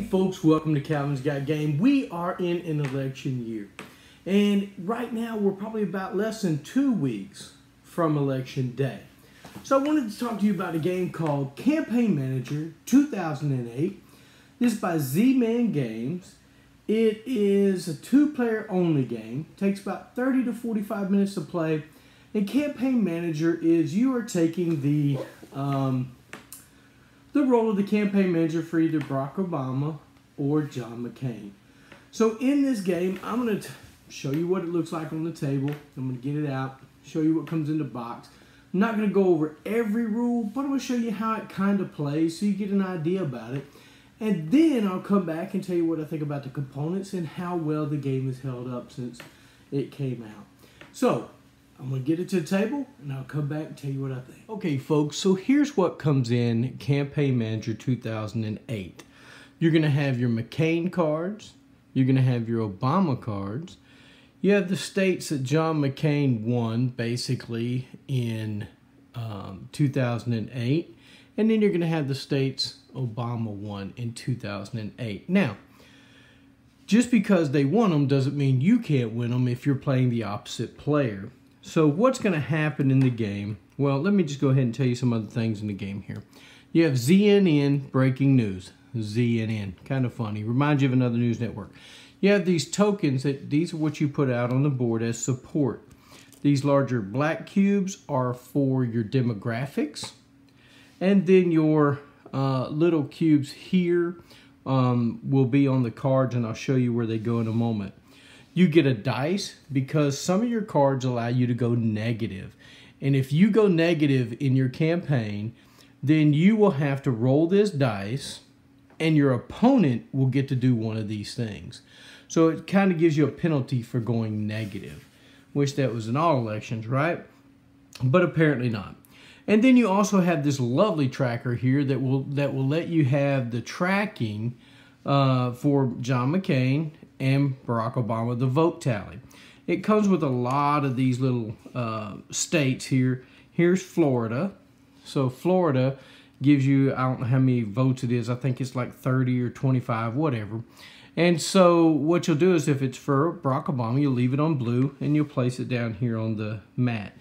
folks, welcome to Calvin's Got Game. We are in an election year, and right now we're probably about less than 2 weeks from election day. So I wanted to talk to you about a game called Campaign Manager 2008. This is by Z-Man Games. It is a 2-player only game. It takes about 30 to 45 minutes to play. And Campaign Manager is you are taking the role of the campaign manager for either Barack Obama or John McCain. So in this game, I'm going to show you what it looks like on the table. I'm going to get it out, show you what comes in the box. I'm not going to go over every rule, but I'm going to show you how it kind of plays so you get an idea about it. And then I'll come back and tell you what I think about the components and how well the game has held up since it came out. So I'm going to get it to the table, and I'll come back and tell you what I think. Okay, folks, so here's what comes in Campaign Manager 2008. You're going to have your McCain cards. You're going to have your Obama cards. You have the states that John McCain won, basically, in 2008. And then you're going to have the states Obama won in 2008. Now, just because they won them doesn't mean you can't win them if you're playing the opposite player. So what's going to happen in the game? Well, let me just go ahead and tell you some other things in the game here. You have ZNN breaking news. ZNN, kind of funny. Reminds you of another news network. You have these tokens these are what you put out on the board as support. These larger black cubes are for your demographics, and then your little cubes here will be on the cards, and I'll show you where they go in a moment. You get a dice because some of your cards allow you to go negative. And if you go negative in your campaign, then you will have to roll this dice and your opponent will get to do one of these things. So it kind of gives you a penalty for going negative. Wish that was in all elections, right? But apparently not. And then you also have this lovely tracker here that will let you have the tracking for John McCain and Barack Obama, the vote tally. It comes with a lot of these little states here. Here's Florida. So Florida gives you, I don't know how many votes it is. I think it's like 30 or 25, whatever. And so what you'll do is if it's for Barack Obama, you'll leave it on blue and you'll place it down here on the mat.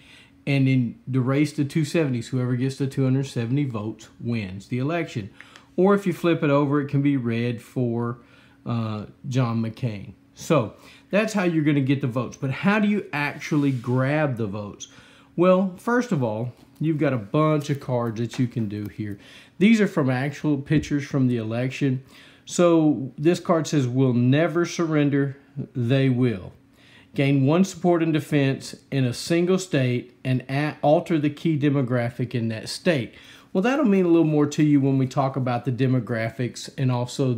And in the race to 270s, whoever gets to 270 votes wins the election. Or if you flip it over, it can be red for John McCain. So that's how you're going to get the votes. But how do you actually grab the votes? Well, first of all, you've got a bunch of cards that you can do here. These are from actual pictures from the election. So this card says, "Will never surrender, they will. Gain 1 support and defense in a single state and alter the key demographic in that state." Well, that'll mean a little more to you when we talk about the demographics and also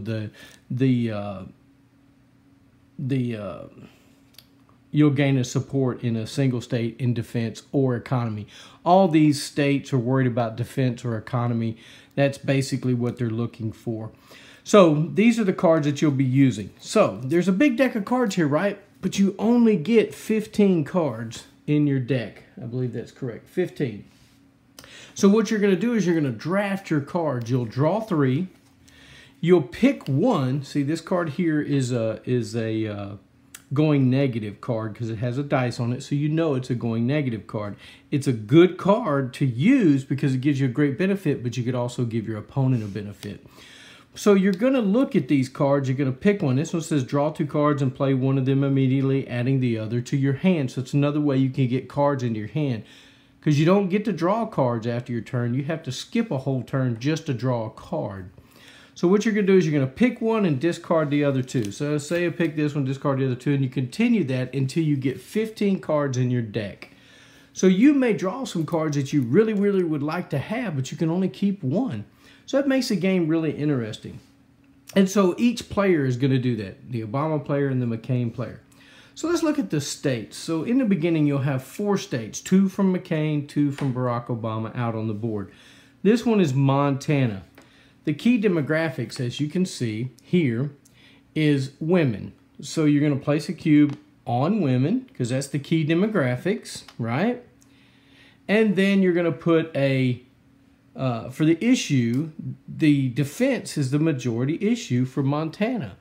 you'll gain a support in a single state in defense or economy. All these states are worried about defense or economy. That's basically what they're looking for. So these are the cards that you'll be using. So there's a big deck of cards here, right? But you only get 15 cards in your deck. I believe that's correct, 15. So what you're going to do is you're going to draft your cards. You'll draw 3. You'll pick one. See, this card here is a going negative card because it has a dice on it, so you know it's a going negative card. It's a good card to use because it gives you a great benefit, but you could also give your opponent a benefit. So you're going to look at these cards. You're going to pick one. This one says draw 2 cards and play one of them immediately, adding the other to your hand. So it's another way you can get cards into your hand. Because you don't get to draw cards after your turn. You have to skip a whole turn just to draw a card. So what you're going to do is you're going to pick one and discard the other 2. So say I pick this one, discard the other 2, and you continue that until you get 15 cards in your deck. So you may draw some cards that you really, really would like to have, but you can only keep 1. So that makes the game really interesting. And so each player is going to do that, the Obama player and the McCain player. So let's look at the states. So in the beginning, you'll have 4 states, 2 from McCain, 2 from Barack Obama out on the board. This one is Montana. The key demographics, as you can see here, is women. So you're going to place a cube on women because that's the key demographics, right? And then you're going to put a for the issue, the defense is the majority issue for Montana.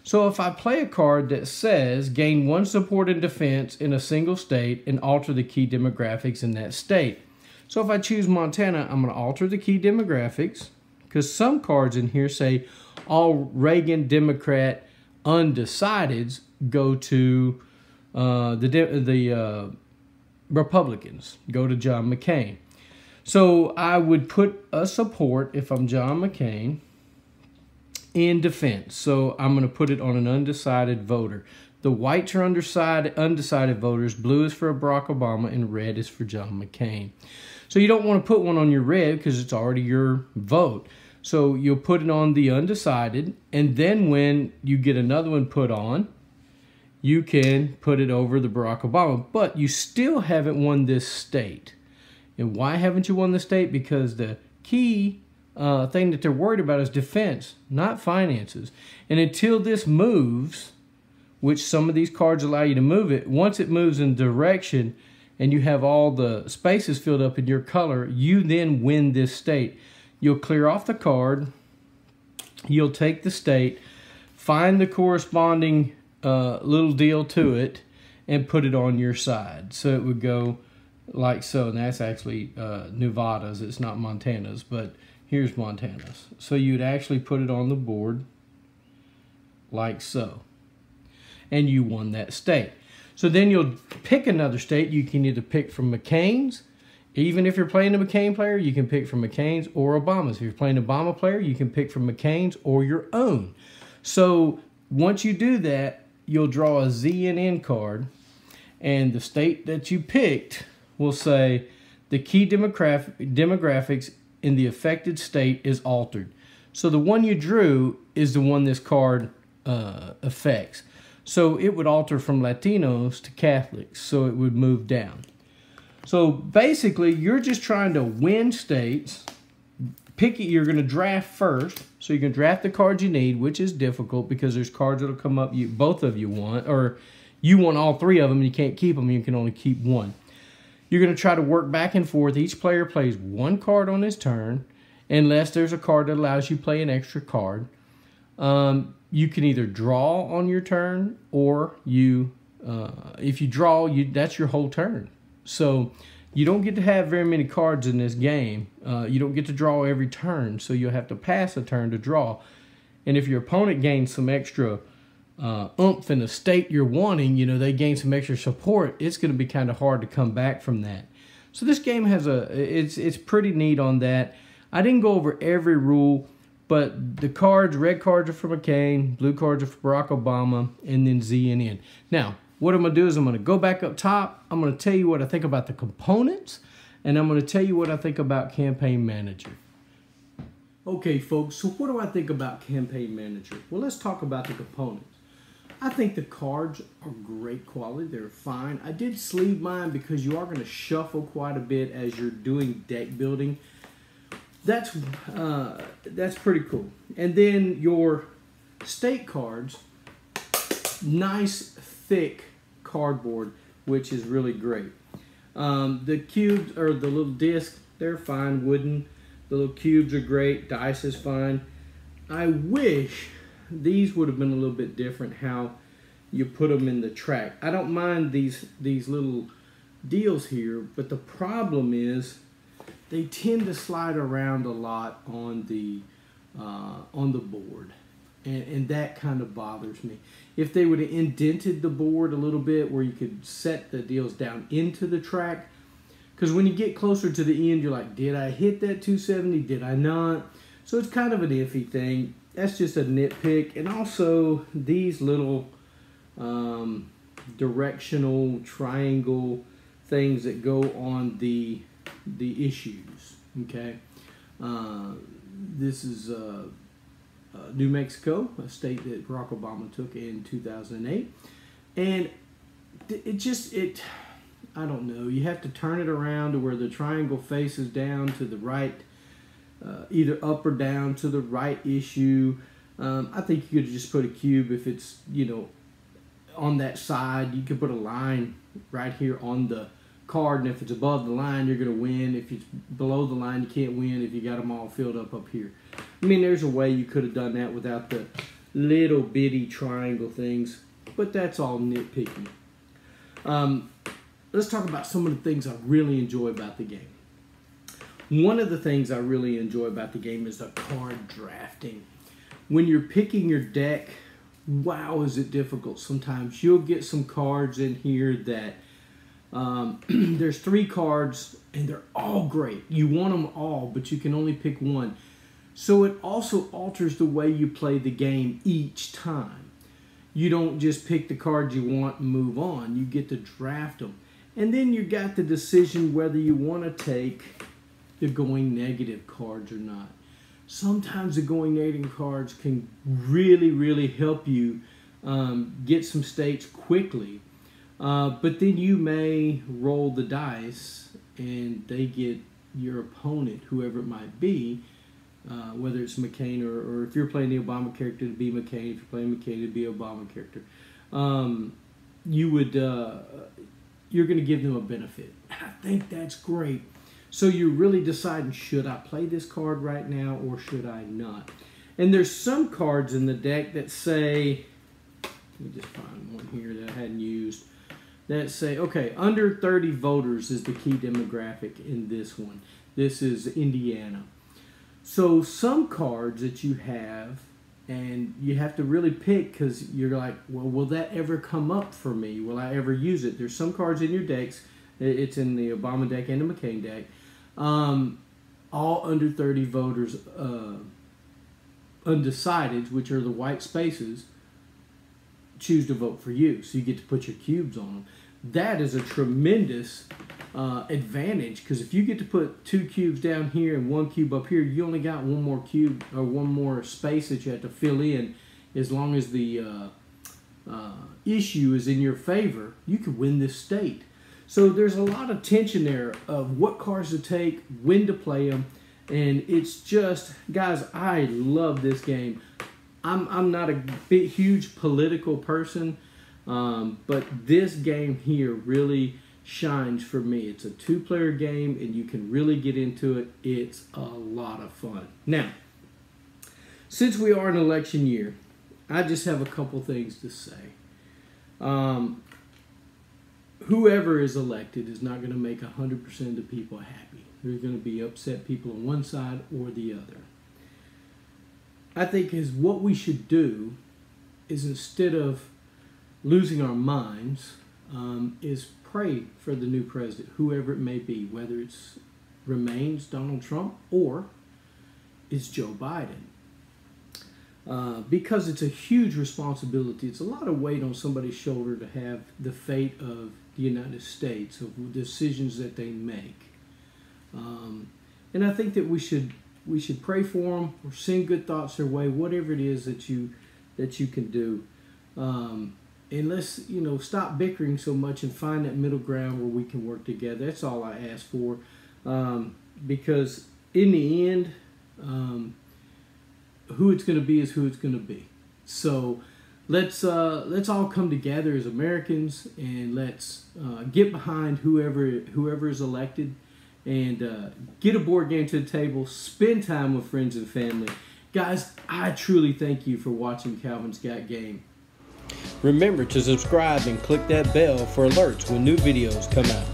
So if I play a card that says gain 1 support and defense in a single state and alter the key demographics in that state. So if I choose Montana, I'm going to alter the key demographics, because some cards in here say all Reagan Democrat undecideds go to the Republicans, go to John McCain. So I would put a support, if I'm John McCain, in defense. So I'm going to put it on an undecided voter. The whites are undecided voters, blue is for Barack Obama, and red is for John McCain. So you don't want to put one on your red because it's already your vote. So you'll put it on the undecided, and then when you get another one put on, you can put it over the Barack Obama. But you still haven't won this state. And why haven't you won the state? Because the key thing that they're worried about is defense, not finances. And until this moves, which some of these cards allow you to move it, once it moves in direction and you have all the spaces filled up in your color, you then win this state. You'll clear off the card, you'll take the state, find the corresponding little deal to it, and put it on your side. So it would go like so, and that's actually Nevada's, it's not Montana's, but here's Montana's. So you'd actually put it on the board like so. And you won that state. So then you'll pick another state. You can either pick from McCain's. Even if you're playing a McCain player, you can pick from McCain's or Obama's. If you're playing an Obama player, you can pick from McCain's or your own. So once you do that, you'll draw a ZNN card. And the state that you picked will say the key demographics in the affected state is altered. So the one you drew is the one this card affects. So it would alter from Latinos to Catholics, so it would move down. So basically, you're just trying to win states. You're going to draft first, so you can draft the cards you need, which is difficult because there's cards that'll come up both of you want, or you want all 3 of them and you can't keep them, you can only keep 1. You're going to try to work back and forth. Each player plays 1 card on his turn, unless there's a card that allows you to play an extra card. You can either draw on your turn, or if you draw, that's your whole turn. So you don't get to have very many cards in this game. You don't get to draw every turn, so you'll have to pass a turn to draw. And if your opponent gains some extra oomph in the state you're wanting, they gain some extra support, it's going to be kind of hard to come back from that. So this game has it's pretty neat on that. I didn't go over every rule, but the cards, red cards are for McCain, blue cards are for Barack Obama, and then ZNN. Now, what I'm going to do is I'm going to go back up top. I'm going to tell you what I think about the components, and I'm going to tell you what I think about Campaign Manager. Okay, folks, so what do I think about Campaign Manager? Well, let's talk about the components. I think the cards are great quality. They're fine. I did sleeve mine because you are going to shuffle quite a bit as you're doing deck building. That's pretty cool. And then your state cards, nice thick cardboard, which is really great. The cubes, or the little discs, they're fine, wooden. The little cubes are great. Dice is fine. I wish these would have been a little bit different how you put them in the track. I don't mind these little deals here, but the problem is they tend to slide around a lot on the board, and that kind of bothers me. If they would have indented the board a little bit where you could set the deals down into the track, because when you get closer to the end, you're like, did I hit that 270? Did I not? So it's kind of an iffy thing. That's just a nitpick. And also these little directional triangle things that go on the issues. Okay, this is New Mexico, a state that Barack Obama took in 2008, and I don't know. You have to turn it around to where the triangle faces down to the right, either up or down to the right issue. I think you could just put a cube if it's on that side. You could put a line right here on the card, and if it's above the line, you're going to win. If it's below the line, you can't win if you got them all filled up here. I mean, there's a way you could have done that without the little bitty triangle things, but that's all nitpicky. Let's talk about some of the things I really enjoy about the game. One of the things I really enjoy about the game is the card drafting. When you're picking your deck, wow, is it difficult. Sometimes you'll get some cards in here that there's 3 cards and they're all great. You want them all, but you can only pick one. So it also alters the way you play the game each time. You don't just pick the cards you want and move on. You get to draft them. And then you got the decision whether you want to take the going negative cards or not. Sometimes the going negative cards can really, really help you get some states quickly. But then you may roll the dice and they get your opponent, whoever it might be, whether it's McCain or if you're playing the Obama character to be McCain, if you're playing McCain to be Obama character, you're going to give them a benefit. And I think that's great. So you're really deciding, should I play this card right now or should I not? And there's some cards in the deck that say, let me just find one here that I hadn't used, that say, okay, under 30 voters is the key demographic in this one. This is Indiana. So some cards that you have, and you have to really pick because you're like, well, will that ever come up for me? Will I ever use it? There's some cards in your decks. It's in the Obama deck and the McCain deck. All under 30 voters, undecideds, which are the white spaces, choose to vote for you. So you get to put your cubes on them. That is a tremendous advantage, because if you get to put 2 cubes down here and 1 cube up here, you only got 1 more cube or 1 more space that you have to fill in. As long as the issue is in your favor, you could win this state. So there's a lot of tension there of what cards to take, when to play them, and it's just, guys, I love this game. I'm not a big, huge political person, but this game here really shines for me. It's a 2-player game, and you can really get into it. It's a lot of fun. Now, since we are in election year, I just have a couple things to say. Whoever is elected is not going to make 100% of the people happy. There's going to be upset people on one side or the other. I think what we should do is, instead of losing our minds, is pray for the new president, whoever it may be, whether it's remains Donald Trump or it's Joe Biden. Because it's a huge responsibility. It's a lot of weight on somebody's shoulder to have the fate of the United States, of the decisions that they make. And I think that we should pray for them or send good thoughts their way, whatever it is that you can do. And let's, stop bickering so much and find that middle ground where we can work together. That's all I ask for. Because in the end, who it's going to be is who it's going to be. So let's all come together as Americans, and let's get behind whoever is elected, and get a board game to the table, spend time with friends and family. Guys, I truly thank you for watching Calvin's Got Game. Remember to subscribe and click that bell for alerts when new videos come out.